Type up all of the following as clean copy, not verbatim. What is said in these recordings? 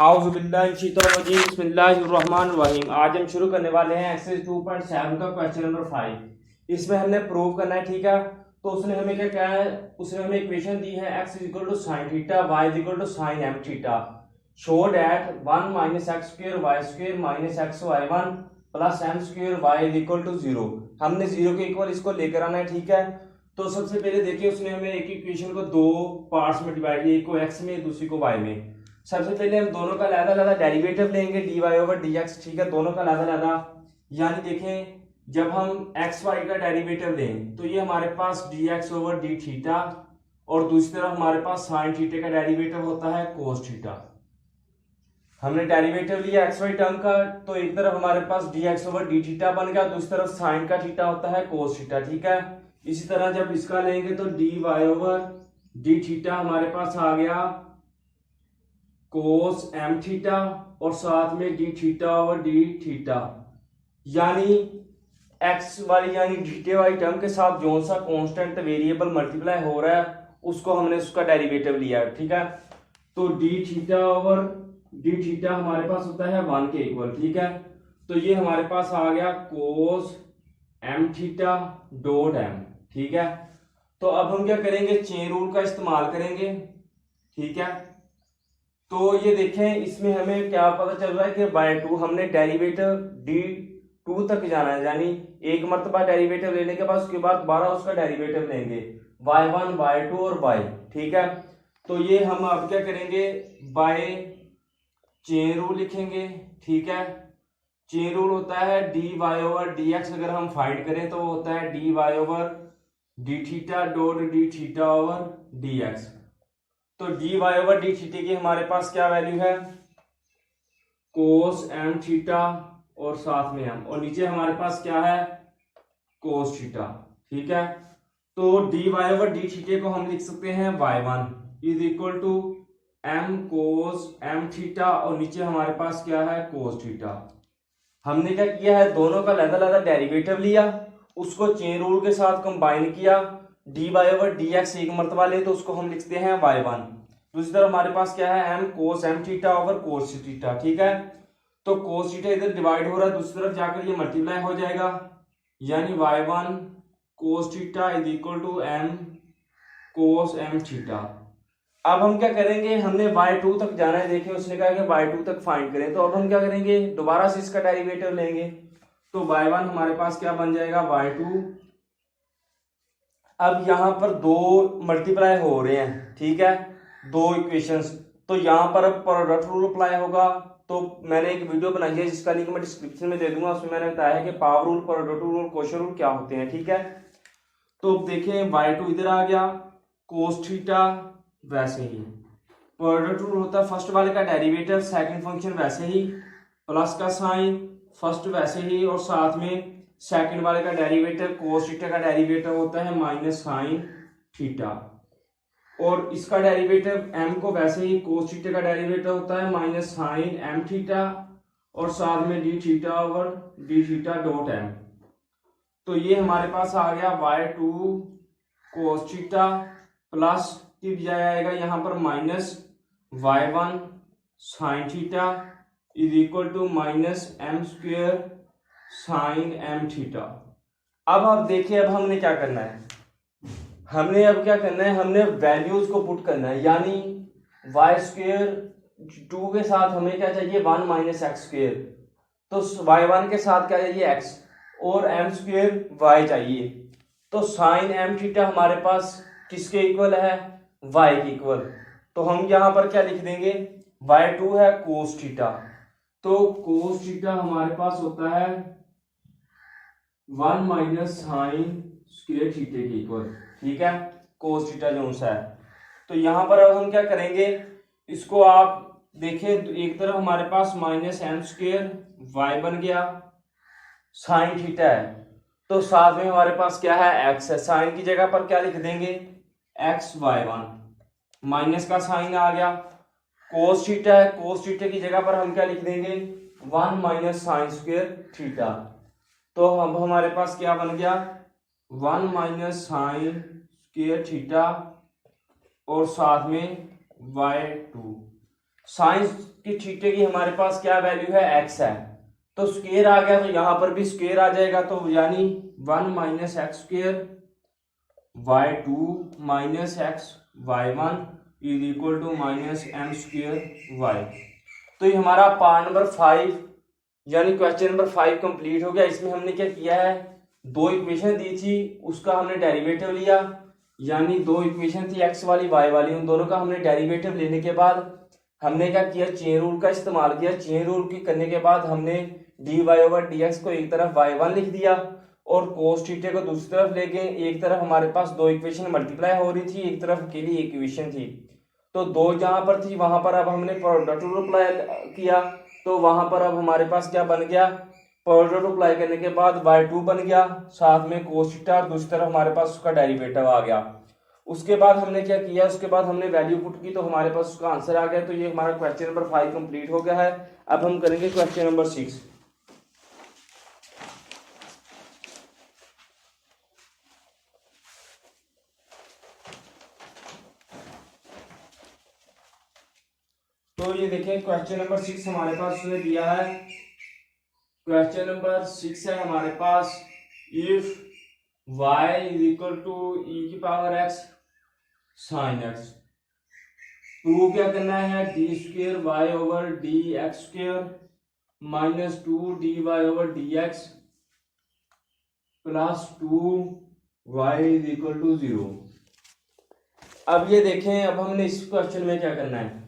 बिस्मिल्लाहिर्रहमानिर्रहीम। आज हम शुरू करने वाले हैं एक्सरसाइज 2.7 का क्वेश्चन नंबर 5। इसमें हमने प्रूव करना है, ठीक है। तो उसने हमें क्या कहा है, उसने हमें इक्वेशन दी है x equal to sine theta, y equal to sine m theta. Show that 1 minus x square y square minus x y one plus m square y equal to zero. हमने जीरो के इक्वल इसको लेकर आना है, ठीक है। तो सबसे पहले देखिए, उसने हमें एक इक्वेशन को दो पार्ट्स में डिवाइड किया, एक को x में दूसरी को y में। सबसे पहले हम दोनों का अलग-अलग डेरिवेटिव लेंगे dy ओवर dx, ठीक है। दोनों का अलग-अलग, यानी देखें जब हम एक्स वाई का डेरिवेटिव लें तो ये हमारे पास dx ओवर डी थीटा, और दूसरी तरफ हमारे पास साइन थीटा का डेरिवेटिव होता है कोस थीटा। हमने डेरिवेटिव लिया एक्स वाई टर्म का, तो एक तरफ हमारे पास dx ओवर डी थीटा बन गया, दूसरी तरफ साइन का थीटा होता है कोस थीटा, ठीक है। इसी तरह जब इसका लेंगे तो dy ओवर डी थीटा हमारे पास आ गया कोस एम थीटा, और साथ में D theta over d theta, यानी एक्स वाली यानी थीटा वाली टर्म के साथ जो सा कांस्टेंट वेरिएबल मल्टीप्लाई हो रहा है उसको हमने उसका डेरिवेटिव लिया, ठीक है। तो D theta over d theta हमारे पास होता है 1 के इक्वल, ठीक है। तो ये हमारे पास आ गया कोस एम थीटा डॉट एम, ठीक है। तो अब हम क्या करेंगे, चेन रूल का इस्तेमाल करेंगे, ठीक है। तो ये देखें, इसमें हमें क्या पता चल रहा है कि बाय टू हमने डेरिवेटिव डी टू तक जाना है, यानी एक मरतबा डेरिवेटिव लेने के बाद उसके बाद दोबारा उसका डेरिवेटिव लेंगे y1 y2 और y, ठीक है। तो ये हम अब क्या करेंगे, बाय चेन रूल लिखेंगे, ठीक है। चेन रूल होता है d y over d x, अगर हम फाइंड करें तो वो होता है d y over d theta dot d theta over d x. तो d y over d theta की हमारे पास क्या वैल्यू है, कोस एम थीटा और साथ में एम, और नीचे हमारे पास क्या है कोस थीटा, ठीक है। तो d y over d theta को हम लिख सकते हैं y1 is equal to m cos m theta, और नीचे हमारे पास क्या है कोस थीटा। हमने क्या किया है, दोनों का अलग अलग डेरिवेटिव लिया, उसको चेन रूल के साथ कंबाइन किया। D y over d x एक मरतबा ले तो उसको हम लिखते हैं y1। दूसरी तरफ हमारे पास क्या है m cos m theta over cos theta, ठीक है। तो कोस थीटा इधर डिवाइड हो रहा है, दूसरी तरफ जाकर ये मल्टीप्लाई हो जाएगा, यानी y1 cos theta is equal to m cos m theta. अब हम क्या करेंगे, हमने y2 तक जाना है, देखिए उसने कहा कि y2 तक फाइंड करें। तो अब हम क्या करेंगे, दोबारा से इसका डेरिवेटिव लेंगे। तो y1 हमारे पास क्या बन जाएगा y2। अब यहां पर दो मल्टीप्लाई हो रहे हैं, ठीक है, दो इक्वेशंस। तो यहां पर अब प्रोडक्ट रूल अप्लाई होगा। तो मैंने एक वीडियो बनाई है जिसका लिंक मैं डिस्क्रिप्शन में दे दूंगा, उसमें मैंने बताया है कि पावर रूल, प्रोडक्ट रूल और कोशेन रूल क्या होते हैं, ठीक है। तो देखें y2 इधर आ गया, कोस थीटा वैसे ही, प्रोडक्ट रूल होता है फर्स्ट वाले का डेरिवेटिव सेकंड फंक्शन वैसे ही, प्लस का साइन फर्स्ट वैसे ही, और साथ में सेकंड वाले का डेरिवेटिव कोस थीटा का डेरिवेटिव होता है माइनस साइन थीटा, और इसका डेरिवेटिव m को वैसे ही कोस थीटा का डेरिवेटिव होता है माइनस साइन m थीटा, और साथ में D theta over d theta dot m। तो ये हमारे पास आ गया y2 कोस थीटा प्लस की बजाय आएगा यहाँ पर minus y1 sine theta is equal to minus m square sine m theta. अब आप देखिए, अब हमने क्या करना है, हमने अब क्या करना है, हमने वैल्यूज को पुट करना है, यानी y स्क्वेयर 2 के साथ हमें क्या चाहिए 1 माइनस एक्स स्क्वेयर, तो y1 के साथ क्या चाहिए x, और m स्क्वेयर y चाहिए। तो साइन m थीटा हमारे पास किसके इक्वल है, y के इक्वल। तो हम यहाँ पर क्या लिख देंगे, y2 है कोस थीटा, तो कोस थीटा हमारे पास होता है 1 माइनस साइन स्क्वायर थीटा के इक्वल, ठीक है, कोस थीटा जो सा है। तो यहां पर अब हम क्या करेंगे, इसको आप देखिए, एक तरफ हमारे पास माइनस एम स्क्वायर वाई बन गया, साइन थीटा है, तो साथ में हमारे पास क्या है एक्स है, साइन की जगह पर क्या लिख देंगे एक्स y1, माइनस का साइन आ गया, कोस थीटा है, कोस थीटा की जगह पर हम क्या लिख देंगे 1 माइनस साइन स्क्वायर थीटा। तो अब हमारे पास क्या बन गया 1 माइनस साइन स्क्वायर थीटा, और साथ में y2 साइन की थीटा की हमारे पास क्या वैल्यू है, एक्स है, तो स्क्वायर आ गया, तो यहाँ पर भी स्क्वायर आ जाएगा, तो यानी 1 minus x square y two minus x y one is equal to minus m square y. तो ये हमारा पार्ट नंबर 5 यानी क्वेश्चन नंबर 5 कंप्लीट हो गया। इसमें हमने क्या किया है, दो इक्वेशन दी थी, उसका हमने डेरिवेटिव लिया, यानी दो इक्वेशन थी एक्स वाली वाई वाली, उन दोनों का हमने डेरिवेटिव लेने के बाद हमने क्या किया, चेन रूल का इस्तेमाल किया। चेन रूल की करने के बाद हमने d y over d x को एक तरफ वाई वन लिख दिया और कोस थीटा को दूसरी तरफ ले गए। एक तरफ हमारे पास दो इक्वेशन मल्टीप्लाई हो रही थी, एक तरफ अकेली एक इक्वेशन थी, तो दो जहां पर थी वहां पर अब हमने प्रोडक्ट रूल अप्लाई किया, तो वहां पर अब हमारे पास क्या बन गया, प्रोडक्ट अप्लाई करने के बाद y2 बन गया, साथ में cos थीटा, दूसरी तरफ हमारे पास उसका डेरिवेटिव आ गया। उसके बाद हमने क्या किया, उसके बाद हमने वैल्यू पुट की, तो हमारे पास उसका आंसर आ गया। तो ये हमारा क्वेश्चन नंबर 5 कंप्लीट हो गया है। अब हम करेंगे क्वेश्चन नंबर 6। तो ये देखें क्वेश्चन नंबर 6 हमारे पास उसने दिया है। क्वेश्चन नंबर 6 है हमारे पास, if y is equal to e की power x sine x, prove क्या करना है, d square y over d x square minus 2 d y over d x plus 2 y is equal to 0। अब ये देखें, अब हमने इस क्वेश्चन में क्या करना है,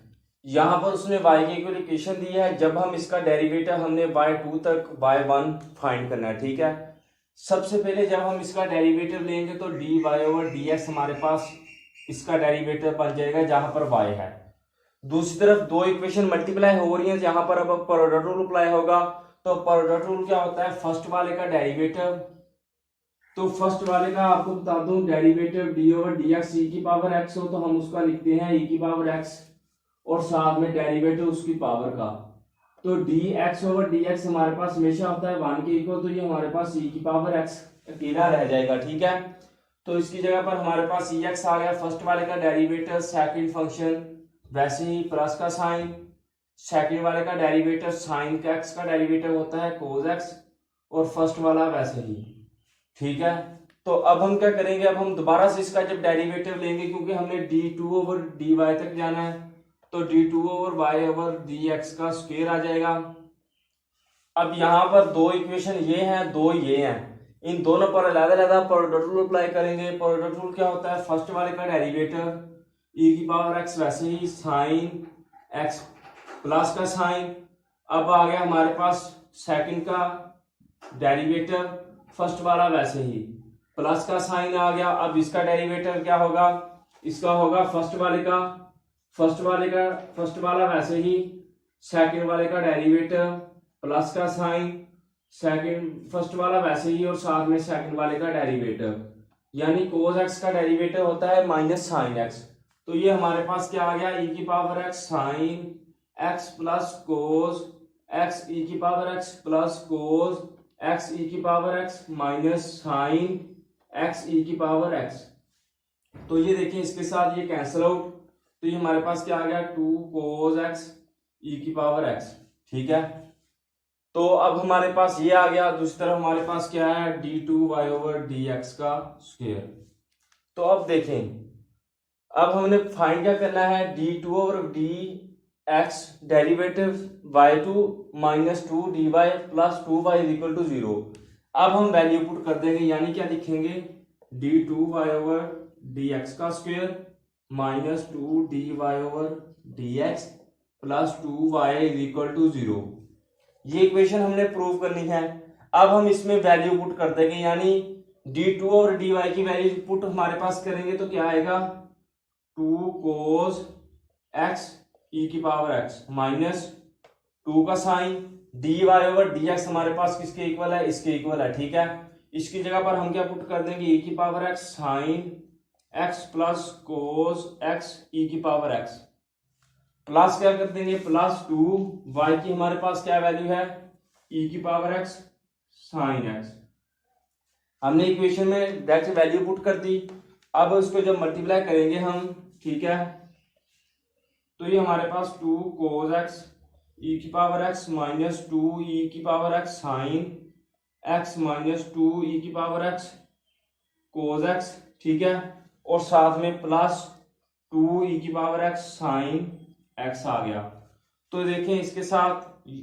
यहाँ पर उसने y की इक्वल इक्वेशन दी है, जब हम इसका डेरिवेटिव हमने y2 तक y1 फाइंड करना है, ठीक है। सबसे पहले जब हम इसका डेरिवेटिव लेंगे तो d y over d x हमारे पास इसका डेरिवेटिव बन जाएगा जहां पर y है। दूसरी तरफ दो इक्वेशन मल्टीप्लाई हो रही है, जहां पर अब प्रोडक्ट रूल अप्लाई होगा, तो प्रोडक्ट रूल क्या होता है, फर्स्ट वाले का डेरिवेटिव, तो फर्स्ट वाले का आपको बता दूं derivative d over d x e की पावर एक्स हो, तो हम उसका लिखते हैं ई की पावर एक्स और साथ में डेरिवेटिव उसकी पावर का, तो D x over d x हमारे पास हमेशा होता है 1 के इक्वल, तो ये हमारे पास ई की पावर एक्स अकेला रह जाएगा, ठीक है। तो इसकी जगह पर हमारे पास ई एक्स आ गया, फर्स्ट वाले का डेरिवेटिव सेकंड फंक्शन वैसे ही प्लस का साइन, सेकंड वाले का डेरिवेटिव साइन का एक्स का डेरिवेटिव होता है कोस एक्स, और फर्स्ट वाला वैसे ही, ठीक है। तो अब हम क्या करेंगे, अब हम दोबारा से इसका जब डेरिवेटिव लेंगे, क्योंकि हमने डी2 ओवर डी वाई तक जाना है, तो d2 over y over dx का स्क्वायर आ जाएगा। अब यहाँ पर दो इक्वेशन ये हैं, दो ये हैं, इन दोनों पर अलग-अलग प्रोडक्ट रूल अप्लाई करेंगे। प्रोडक्ट रूल क्या होता है, फर्स्ट वाले का डेरिवेटिव e की पावर x वैसे ही साइन x प्लस का साइन, अब आ गया हमारे पास सेकंड का डेरिवेटिव फर्स्ट वाला वैसे ही प्लस का साइन आ गया। अब इसका डेरिवेटिव क्या होगा, इसका होगा फर्स्ट वाला वैसे ही सेकंड वाले का डेरिवेटिव प्लस का साइन, सेकंड फर्स्ट वाला वैसे ही और साथ में सेकंड वाले का डेरिवेटिव, यानी कोस एक्स का डेरिवेटिव होता है माइनस साइन एक्स। तो ये हमारे पास क्या आ गया, ई की power x sine x plus cos x e की power x plus cos x e की power x minus sine x e की पावर एक्स। तो ये देखिए इसके साथ ये कैंसिल आउट, तो ये हमारे पास क्या आ गया 2 cos x e की पावर x, ठीक है। तो अब हमारे पास ये आ गया, दूसरी तरफ हमारे पास क्या है d2 y ओवर dx का स्क्वायर। तो अब देखें, अब हमने फाइंड क्या करना है, d2 over dx derivative y2 minus 2 dy plus 2y is equal to 0। अब हम वैल्यू पुट कर देंगे, यानी क्या लिखेंगे d2 y ओवर dx का square minus 2 dy over dx plus 2y is equal to 0। ये इक्वेशन हमने प्रूव करनी है। अब हम इसमें वैल्यू पुट कर देंगे, यानी d2 और dy की वैल्यू पुट हमारे पास करेंगे तो क्या आएगा 2 cos x e की पावर x माइनस 2 का साइन dy ओवर dx हमारे पास किसके इक्वल है, इसके इक्वल है, ठीक है। इसकी जगह पर हम क्या पुट कर देंगे e की power x sine x plus cos x e की पावर x प्लस क्या कर देंगे प्लस 2 y की हमारे पास क्या वैल्यू है e की पावर x साइन x। हमने इक्वेशन में डायरेक्ट वैल्यू पुट कर दी। अब उसको जब मल्टीप्लाई करेंगे हम, ठीक है, तो ये हमारे पास 2 cos x ई की पावर एक्स माइनस 2 ई की power x sine x minus 2 ई की पावर एक्स कोज एक्स, ठीक है, और साथ में प्लस 2 ई की पावर एक्स साइन एक्स आ गया। तो देखें इसके साथ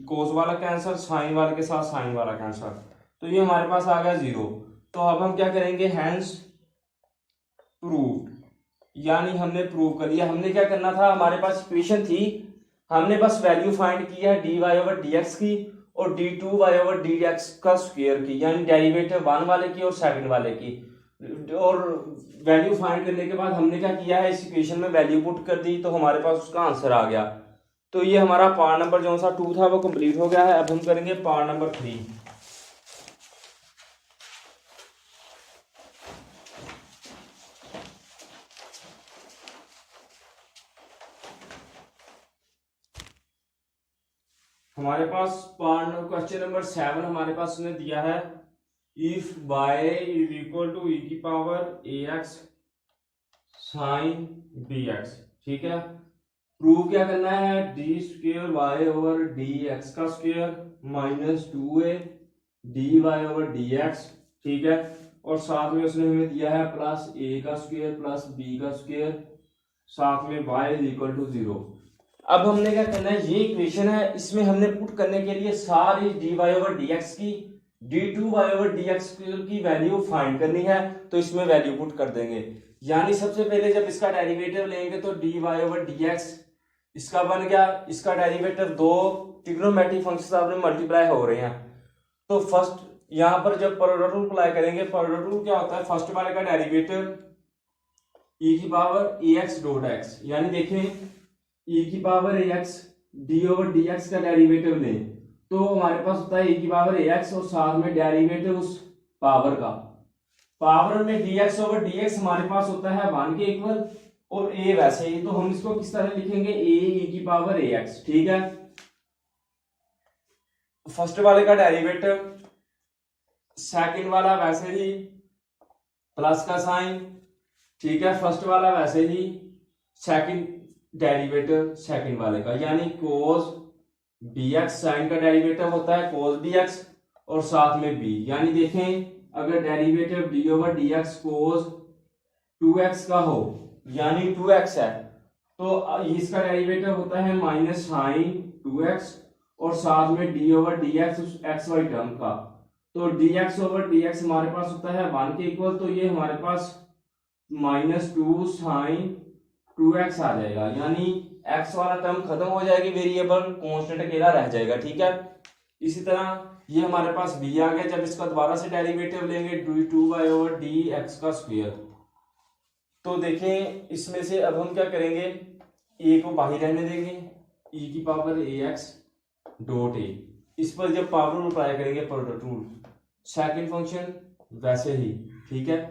कोस वाला कैंसर, साइन वाले के साथ साइन वाला कैंसर, तो ये हमारे पास आ गया 0। तो अब हम क्या करेंगे, हैंस प्रूव, यानी हमने प्रूव कर लिया। हमने क्या करना था, हमारे पास इक्वेशन थी, हमने बस वैल्यू फाइंड की है dy ओवर dx की और d2y ओवर dx का स्क्वायर की, यानी डेरिवेटिव 1 वाले की और सेकंड वाले की। और वैल्यू फाइंड करने के बाद हमने क्या किया है, इस इक्वेशन में वैल्यू पुट कर दी, तो हमारे पास उसका आंसर आ गया। तो ये हमारा पार्ट नंबर जो सा 2 था वो कंप्लीट हो गया है। अब हम करेंगे पार्ट नंबर 3। हमारे पास पार्ट क्वेश्चन नंबर 7 हमारे पास उसने दिया है, if y is equal to e की पावर ax साइन bx, ठीक है। प्रूव क्या करना है, d square y over d x का square minus 2a dy over dx, ठीक है, और साथ में उसने हमें दिया है प्लस a का स्क्वेयर प्लस b का स्क्वेयर, साथ में y इज इक्वल टू 0। अब हमने क्या करना है, ये इक्वेशन है, इसमें हमने पुट करने के लिए सारी dy ओवर dx की d2y ओवर dx की वैल्यू फाइंड करनी है, तो इसमें वैल्यू पुट कर देंगे। यानी सबसे पहले जब इसका डेरिवेटिव लेंगे तो dy ओवर dx इसका बन गया, इसका डेरिवेटिव दो ट्रिग्नोमेट्रिक फंक्शंस आपने मल्टीप्लाई हो रहे हैं। तो फर्स्ट यहाँ पर जब प्रोडक्ट रूल अप्लाई करेंगे, प्रोडक्ट रूल क्या होता है, फर्स्ट वाले का डेरिवेटिव e की पावर ax डॉट x, यानी देखें e की power ax d over dx का डेरिवेटिव लें तो हमारे पास होता है e की पावर ax और साथ में डेरिवेटिव उस पावर का, पावर में dx ओवर dx हमारे पास होता है 1 के इक्वल और a वैसे ही, तो हम इसको किस तरह लिखेंगे, a e की पावर ax, ठीक है। फर्स्ट वाले का डेरिवेटिव, सेकंड वाला वैसे ही प्लस का साइन, ठीक है, फर्स्ट वाला वैसे ही सेकंड डेरिवेटिव सेकंड वाले का, यानी cos bx, साइन का डेरिवेटिव होता है cos bx और साथ में b, यानी देखें अगर derivative d over dx cos 2x का हो यानी 2x है, तो इसका डेरिवेटिव होता है माइनस साइन 2x और साथ में d ओवर dx उस x y टर्म का, तो dx ओवर dx हमारे पास होता है 1 के इक्वल, तो ये हमारे पास माइनस 2 साइन 2x आ जाएगा, यानी x वाला टर्म खत्म हो जाएगी, वेरिएबल कांस्टेंट अकेला रह जाएगा, ठीक है। इसी तरह ये हमारे पास b आ गया, जब इसका दोबारा से डेरिवेटिव लेंगे d2y ओवर dx का स्क्वायर, तो देखें इसमें से अब हम क्या करेंगे, a को बाहर रहने देंगे, e की पावर ax डॉट a, इस पर जब पावर रूल अप्लाई करेंगे प्रोडक्ट रूल, सेकंड फंक्शन वैसे ही, ठीक है,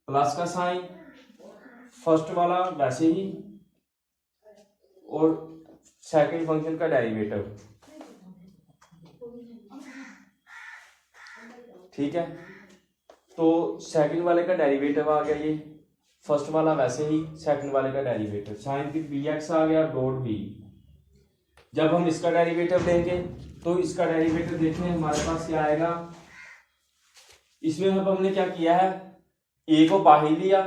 प्लस का साइन फर्स्ट वाला वैसे ही और सेकंड फंक्शन का डेरिवेटिव, ठीक है। तो सेकंड वाले का डेरिवेटिव आ गया, ये फर्स्ट वाला वैसे ही सेकंड वाले का डेरिवेटिव साइन की bx आ गया डॉट b। जब हम इसका डेरिवेटिव लेंगे तो इसका डेरिवेटिव देखें हमारे पास क्या आएगा, इसमें अब हमने क्या किया है, a को बाहर लिया,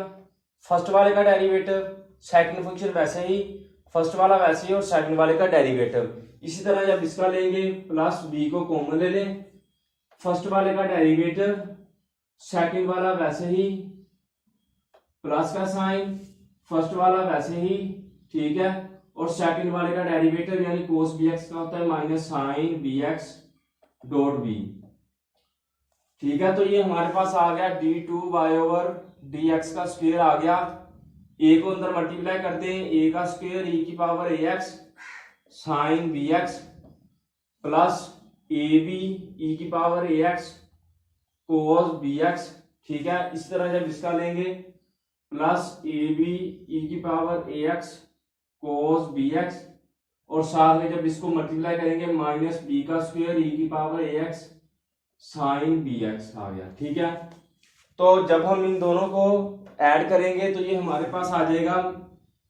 फर्स्ट वाले का डेरिवेटिव सेकंड फंक्शन वैसे ही, फर्स्ट वाला वैसे ही और सेकंड वाले का डेरिवेटिव। इसी तरह जब इसका लेंगे प्लस b को कॉमन ले लें, फर्स्ट वाले का डेरिवेटिव सेकंड वाला वैसे ही प्लस का साइन फर्स्ट वाला वैसे ही, ठीक है, और सेकंड वाले का डेरिवेटिव यानी cos bx का होता है minus sine bx dot b, ठीक है। तो ये हमारे पास आ गया d2y ओवर dx का स्क्वायर आ गया, a को अंदर मल्टीप्लाई करते हैं, a का स्क्वायर e की power ax sine bx plus ab e की पावर ax cos bx, ठीक है। इस तरह जब इसका लेंगे प्लस ab e की पावर ax cos bx और साथ में जब इसको मल्टीप्लाई करेंगे माइनस b का स्क्वायर e की पावर ax साइन bx आ गया, ठीक है। तो जब हम इन दोनों को ऐड करेंगे तो ये हमारे पास आ जाएगा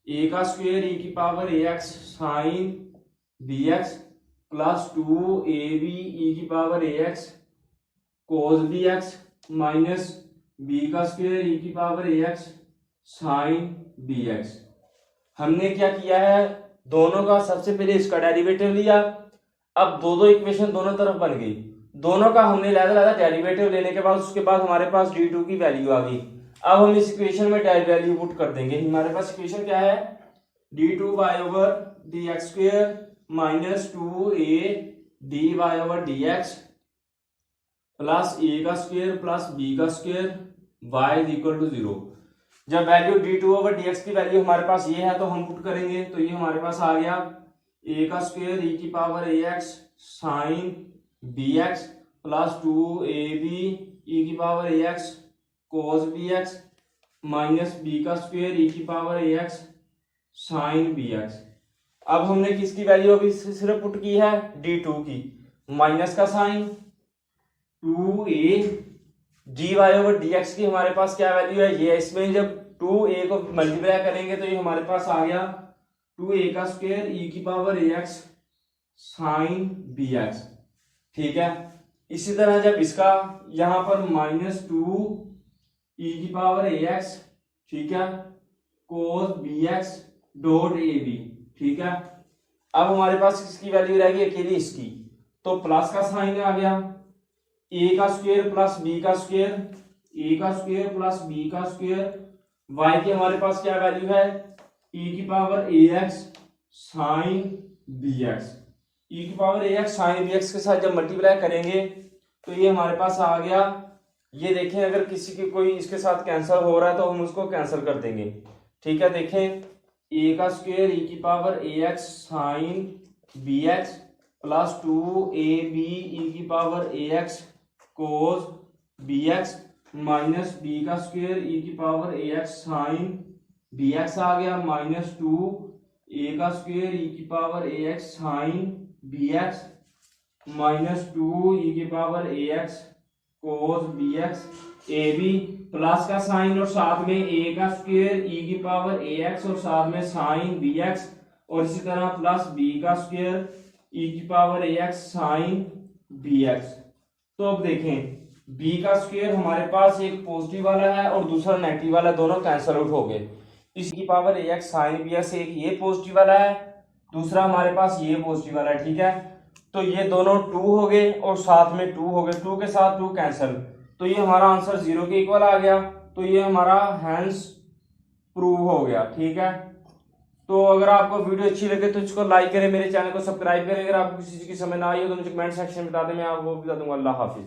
a का स्क्वायर e की power ax sine bx plus 2ab e की power ax cos bx minus b का स्क्वायर ई की पावर ax sin bx। हमने क्या किया है, दोनों का सबसे पहले इसका डेरिवेटिव लिया। अब दो इक्वेशन दोनों तरफ बन गई, दोनों का हमने लहदा डेरिवेटिव लेने के बाद उसके बाद हमारे पास d2 की वैल्यू आ गई। अब हम इस इक्वेशन में वैल्यू पुट कर देंगे। हमारे पास इक्वेशन क्या है, d2 y over dx square minus 2a dy over dx plus a का स्क्वायर प्लस b का square y is equal to 0। जब वैल्यू d2 ओवर dx की वैल्यू हमारे पास ये है तो हम पुट करेंगे, तो ये हमारे पास आ गया a का स्क्वायर e की power ax sine bx plus 2ab e की power ax cos bx minus b का स्क्वायर e की पावर ax साइन bx। अब हमने किसकी वैल्यू अभी सिर्फ पुट की है, d2 की, माइनस का sign 2a dy over dx की हमारे पास क्या वैल्यू है, ये इसमें जब 2a को मल्टीप्लाई करेंगे तो ये हमारे पास आ गया 2a का स्क्वायर e की पावर ax साइन bx। ठीक है, इसी तरह जब इसका यहां पर माइनस 2 e की पावर ax, ठीक है, cos bx डॉट ab। ठीक है, अब हमारे पास किसकी वैल्यू रहेगी, अकेली इसकी, तो प्लस का साइन आ गया, a का स्क्वायर प्लस b का स्क्वायर, a का स्क्वायर प्लस b का स्क्वायर, y की हमारे पास क्या वैल्यू है, e की power ax sine bx। e की पावर ax साइन bx के साथ जब मल्टीप्लाई करेंगे तो ये हमारे पास आ गया। ये देखें, अगर किसी की कोई इसके साथ कैंसिल हो रहा है तो हम उसको कैंसिल कर देंगे। ठीक है, देखें, a का स्क्वायर e की power ax sine bx plus 2ab e की power ax cos bx minus b का स्क्वायर e की पावर ax साइन bx आ गया, माइनस 2a का स्क्वायर e की power ax sine bx minus 2 की power ax cos bx ab plus का sine और साथ में a का स्क्वायर e की पावर ax और साथ में साइन bx और इसी तरह प्लस b का स्क्वायर e की पावर ax साइन bx। तो अब देखें, b का स्क्वायर हमारे पास एक पॉजिटिव वाला है और दूसरा नेगेटिव वाला, दोनों कैंसिल आउट हो गए। इसकी पावर ax साइन bx, एक ये पॉजिटिव वाला है, दूसरा हमारे पास ये पॉजिटिव वाला है। ठीक है, तो ये दोनों 2 हो गए और साथ में 2 हो गए, 2 के साथ 2 कैंसिल, तो ये हमारा आंसर 0 के इक्वल आ गया। तो ये हमारा हैंस प्रूव हो गया। ठीक है, तो अगर आपको वीडियो अच्छी लगे तो इसको लाइक करें, मेरे चैनल को सब्सक्राइब करें। अगर आपको किसी चीज की समझ ना आई हो तो मुझे कमेंट सेक्शन में बता दें, मैं आपको बता दूंगा। अल्लाह हाफिज।